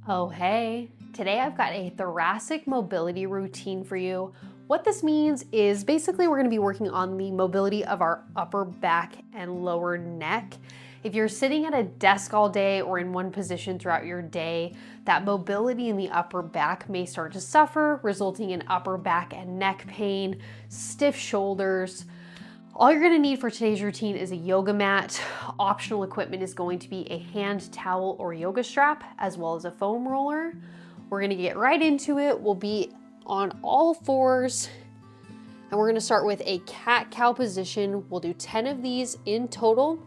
Oh, hey. Today I've got a thoracic mobility routine for you. What this means is basically we're going to be working on the mobility of our upper back and lower neck. If you're sitting at a desk all day or in one position throughout your day, that mobility in the upper back may start to suffer, resulting in upper back and neck pain, stiff shoulders. All you're gonna need for today's routine is a yoga mat. Optional equipment is going to be a hand towel or yoga strap, as well as a foam roller. We're gonna get right into it. We'll be on all fours, and we're gonna start with a cat-cow position. We'll do 10 of these in total.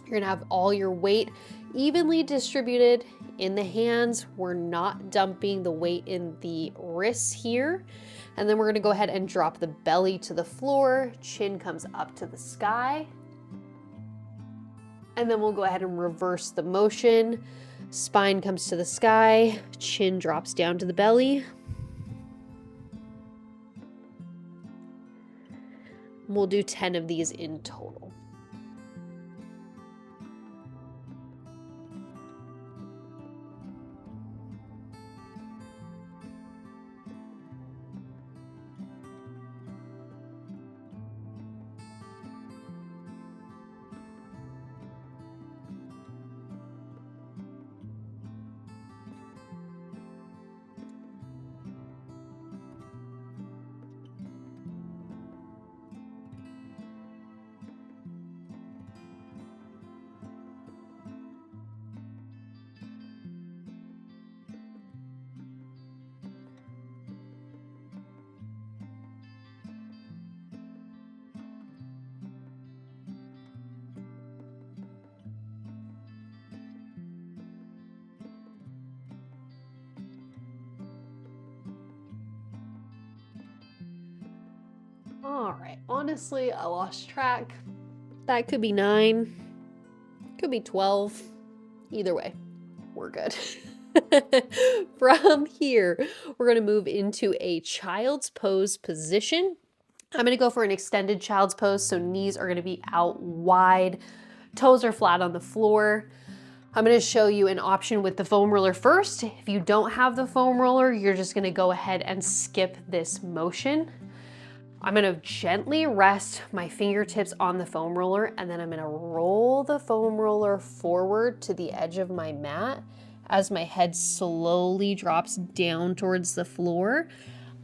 You're gonna have all your weight evenly distributed in the hands. We're not dumping the weight in the wrists here. And then we're gonna go ahead and drop the belly to the floor, chin comes up to the sky. And then we'll go ahead and reverse the motion. Spine comes to the sky, chin drops down to the belly. We'll do 10 of these in total. All right, honestly, I lost track. That could be 9, could be 12. Either way, we're good. From here, we're gonna move into a child's pose position. I'm gonna go for an extended child's pose, so knees are gonna be out wide, toes are flat on the floor. I'm gonna show you an option with the foam roller first. If you don't have the foam roller, you're just gonna go ahead and skip this motion. I'm gonna gently rest my fingertips on the foam roller, and then I'm gonna roll the foam roller forward to the edge of my mat as my head slowly drops down towards the floor.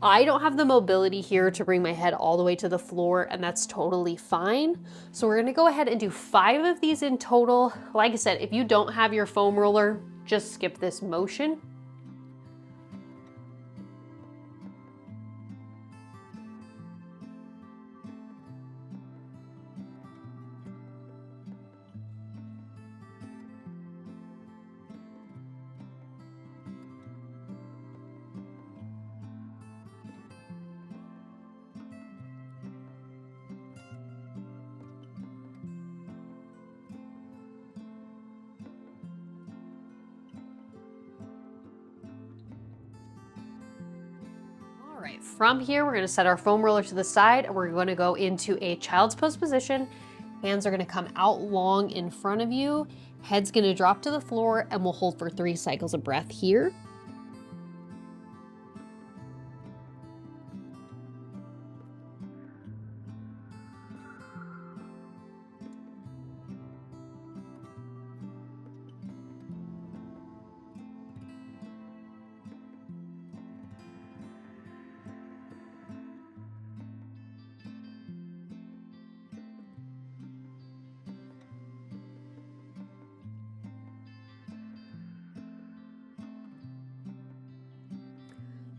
I don't have the mobility here to bring my head all the way to the floor, and that's totally fine. So we're gonna go ahead and do 5 of these in total. Like I said, if you don't have your foam roller, just skip this motion. All right, from here, we're gonna set our foam roller to the side, and we're gonna go into a child's pose position. Hands are gonna come out long in front of you. Head's gonna drop to the floor, and we'll hold for 3 cycles of breath here.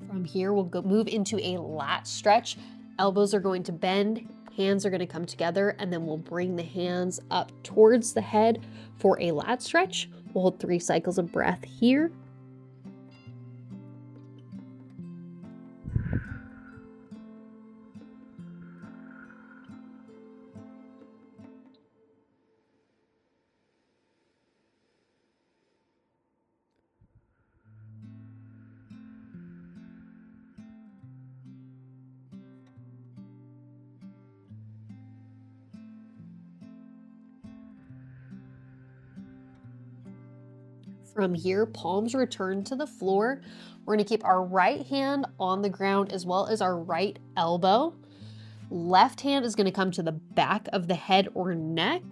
From here, we'll move into a lat stretch. Elbows are going to bend, hands are going to come together, and then we'll bring the hands up towards the head for a lat stretch. We'll hold 3 cycles of breath here. From here, palms return to the floor. We're going to keep our right hand on the ground as well as our right elbow. Left hand is going to come to the back of the head or neck.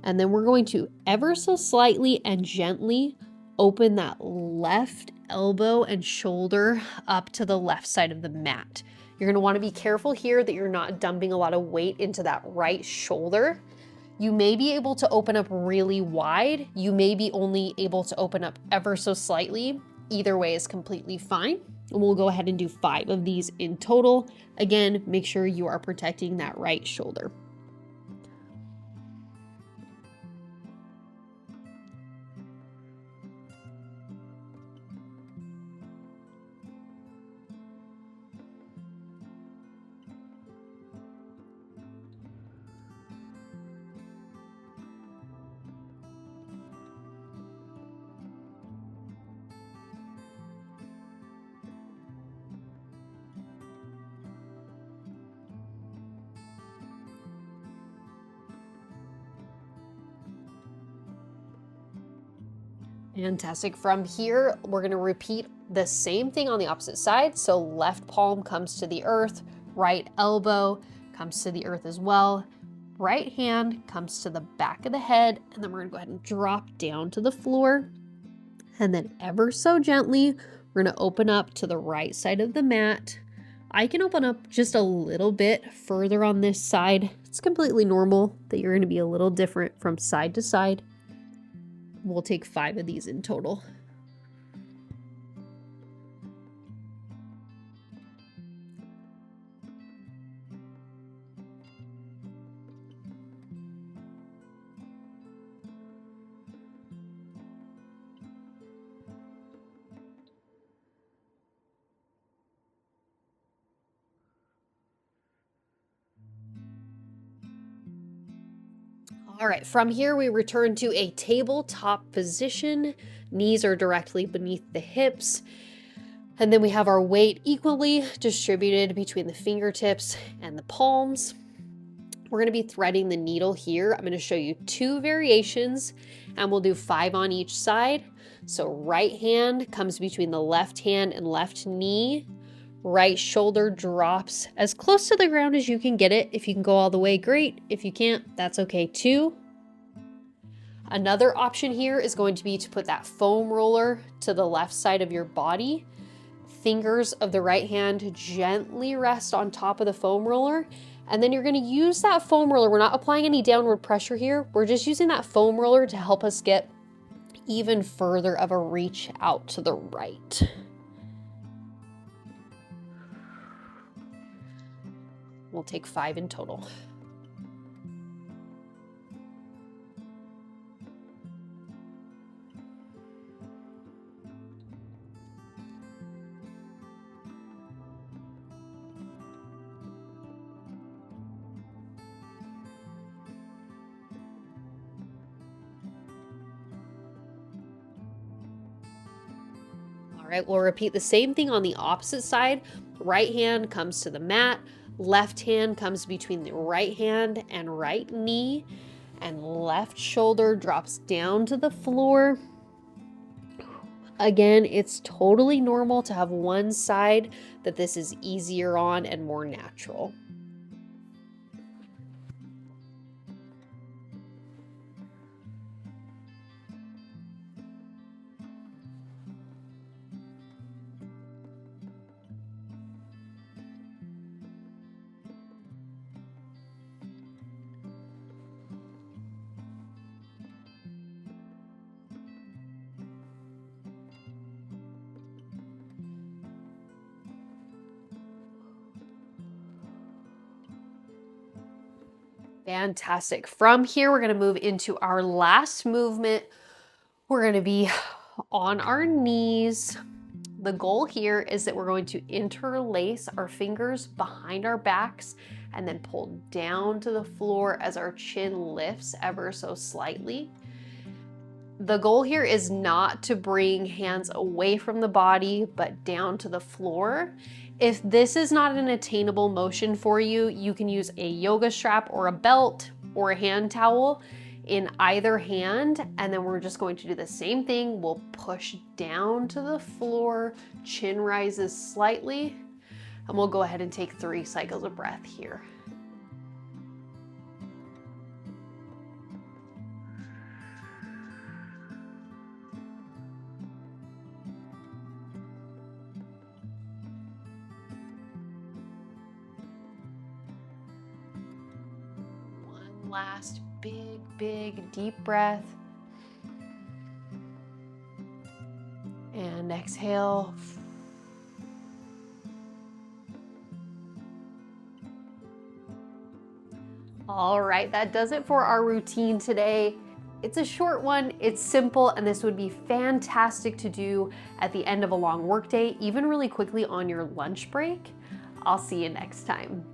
And then we're going to ever so slightly and gently open that left elbow and shoulder up to the left side of the mat. You're going to want to be careful here that you're not dumping a lot of weight into that right shoulder. You may be able to open up really wide. You may be only able to open up ever so slightly. Either way is completely fine. And we'll go ahead and do 5 of these in total. Again, make sure you are protecting that right shoulder. Fantastic. From here, we're going to repeat the same thing on the opposite side. So left palm comes to the earth, right elbow comes to the earth as well. Right hand comes to the back of the head, and then we're going to go ahead and drop down to the floor. And then ever so gently, we're going to open up to the right side of the mat. I can open up just a little bit further on this side. It's completely normal that you're going to be a little different from side to side. We'll take 5 of these in total. All right, from here we return to a tabletop position. Knees are directly beneath the hips. And then we have our weight equally distributed between the fingertips and the palms. We're going to be threading the needle here. I'm going to show you 2 variations, and we'll do 5 on each side. So right hand comes between the left hand and left knee. Right shoulder drops as close to the ground as you can get it. If you can go all the way, great. If you can't, that's okay too. Another option here is going to be to put that foam roller to the left side of your body. Fingers of the right hand gently rest on top of the foam roller. And then you're going to use that foam roller. We're not applying any downward pressure here. We're just using that foam roller to help us get even further of a reach out to the right. We'll take 5 in total. All right, we'll repeat the same thing on the opposite side. Right hand comes to the mat. Left hand comes between the right hand and right knee, and left shoulder drops down to the floor. Again, it's totally normal to have one side that this is easier on and more natural. Fantastic. From here, we're going to move into our last movement. We're going to be on our knees. The goal here is that we're going to interlace our fingers behind our backs and then pull down to the floor as our chin lifts ever so slightly. The goal here is not to bring hands away from the body, but down to the floor. If this is not an attainable motion for you, you can use a yoga strap or a belt or a hand towel. in either hand, and then we're just going to do the same thing. We'll push down to the floor, chin rises slightly, and we'll go ahead and take 3 cycles of breath here. One last big deep breath. And exhale. All right, that does it for our routine today. It's a short one, it's simple, and this would be fantastic to do at the end of a long workday, even really quickly on your lunch break. I'll see you next time.